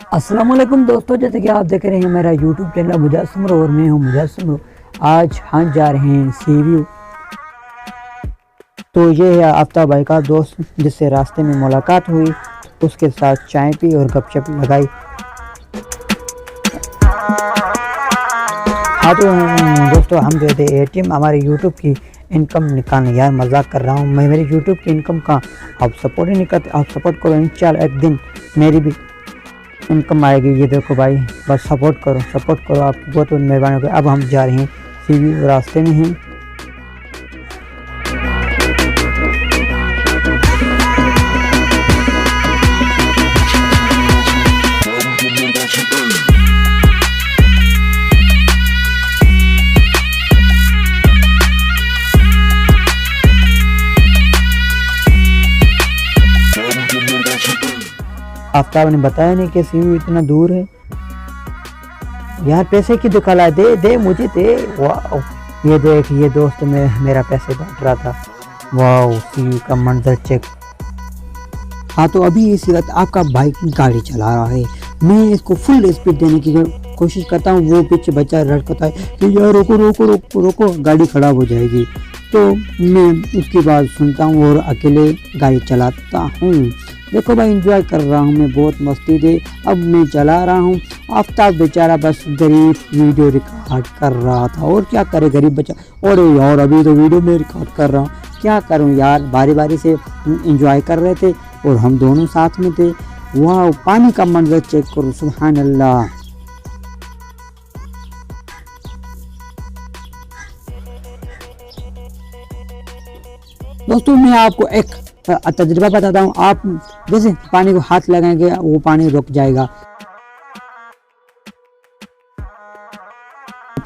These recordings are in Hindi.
अस्सलाम वालेकुम दोस्तों, जैसे कि आप देख रहे हैं मेरा यूट्यूब चैनल मुजस्सिम और मैं हूं मुजस्सिम। आज हम जा रहे हैं सी व्यू। तो ये है आफ्ताब भाई का दोस्त जिससे रास्ते में मुलाकात हुई, उसके साथ चाय पी और गपशप लगाई। हाँ तो दोस्तों, हम गए थे एटीएम हमारे यूट्यूब की इनकम निकालने। यार मजाक कर रहा हूँ, मैं मेरी यूट्यूब की इनकम का आप सपोर्ट ही नहीं करते। आप सपोर्ट करो, इंशाल्लाह एक दिन मेरी भी इनकम आएगी। ये देखो भाई, बस सपोर्ट करो, आपकी बहुत मेहरबानी होगी। अब हम जा रहे हैं सी व्यू, रास्ते में हैं। आफ्ताब ने बताया नहीं कि सी व्यू इतना दूर है। यार पैसे की दुकान है, दे मुझे दे। वाह ये देख, ये दोस्त में मेरा पैसे बांट रहा था। वाह सी व्यू का मंजर चेक। हाँ तो अभी इसी वक्त आपका भाई गाड़ी चला रहा है, मैं इसको फुल स्पीड देने की कोशिश करता हूँ। वो पीछे बच्चा रड़कता है कि यार रोको रोको रोको रोको, गाड़ी खराब हो जाएगी। तो मैं उसकी बात सुनता हूँ और अकेले गाड़ी चलाता हूँ। देखो भाई, एंजॉय कर रहा हूँ मैं, बहुत मस्ती दे। अब मैं चला रहा हूँ। आफ्ताब बेचारा बस गरीब वीडियो रिकॉर्ड कर रहा था, और क्या करे गरीब बच्चा। और यार अभी तो वीडियो में रिकॉर्ड कर रहा हूँ, क्या करूँ यार। बारी बारी से एंजॉय कर रहे थे और हम दोनों साथ में थे। वाह पानी का मंजर चेक करो, सुभान अल्लाह। दोस्तों मैं आपको एक तजुर्बा बताता हूँ। आप जैसे पानी को हाथ लगाएंगे वो पानी रुक जाएगा।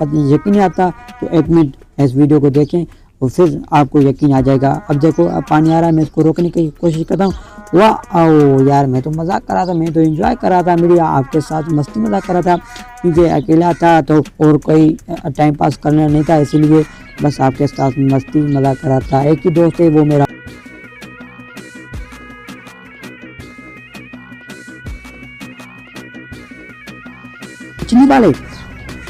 यकीन नहीं आता तो एक मिनट इस वीडियो को देखें और फिर आपको यकीन आ जाएगा। अब देखो, अब पानी आ रहा है, मैं इसको रोकने की कोशिश करता हूँ। वाह आओ यार, मैं तो मजाक कर रहा था, मैं तो एंजॉय कर रहा था, मेरी आपके साथ मस्ती मजाक कर रहा था, क्योंकि अकेला था तो और कोई टाइम पास करना नहीं था, इसीलिए बस आपके साथ मस्ती मजाक कर रहा था। एक ही दोस्त है वो मेरा। किचनी वाले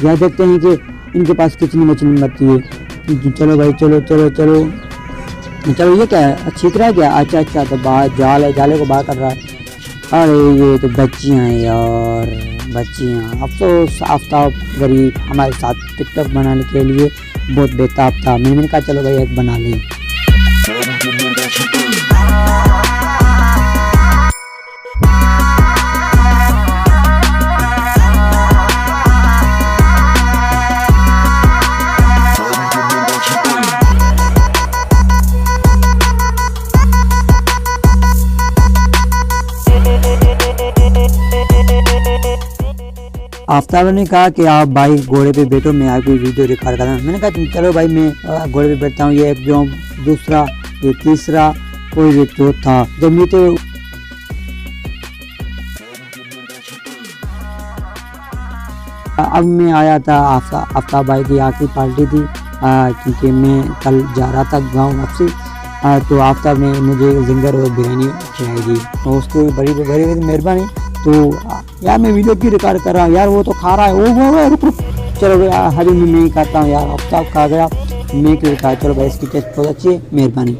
यार देखते हैं कि इनके पास कितनी मछली मरती है। चलो भाई, चलो चलो चलो चलो। ये क्या है, छीक रहा है क्या? अच्छा तो बाहर जाल है, जाले को बाहर कर रहा है। अरे ये तो बच्चियाँ हैं यार, बच्चियाँ। अफसोस आफ्ताब गरीब हमारे साथ टिकटॉक बनाने के लिए बहुत बेताब था। मैंने कहा चलो भाई एक बना लें। आफ्ताब ने कहा कि आप भाई घोड़े पे बैठो, मैं आपकी वीडियो रिकॉर्ड कर रहा हूँ। मैंने कहा चलो भाई मैं घोड़े पे बैठता हूँ। ये एक जो दूसरा, ये तीसरा और ये चौथा। जब मैं तो अब मैं आया था, आफ्ताब भाई की आखिरी पार्टी थी, क्योंकि मैं कल जा रहा था गाँव वापसी। तो आफ्ताब ने मुझे जिंगर और बिरयानी खिलाई थी, तो उसको बड़ी बड़ी मेहरबानी। तो यार मैं वीडियो क्यों रिकॉर्ड कर रहा हूँ यार, वो तो खा रहा है। वो रुक। चलो यार हरी मैं नहीं खाता हूँ यार, आफ्ताब खा गया, मैं क्यों खा। चलो भाई, इसकी टेस्ट बहुत अच्छी है, मेहरबानी।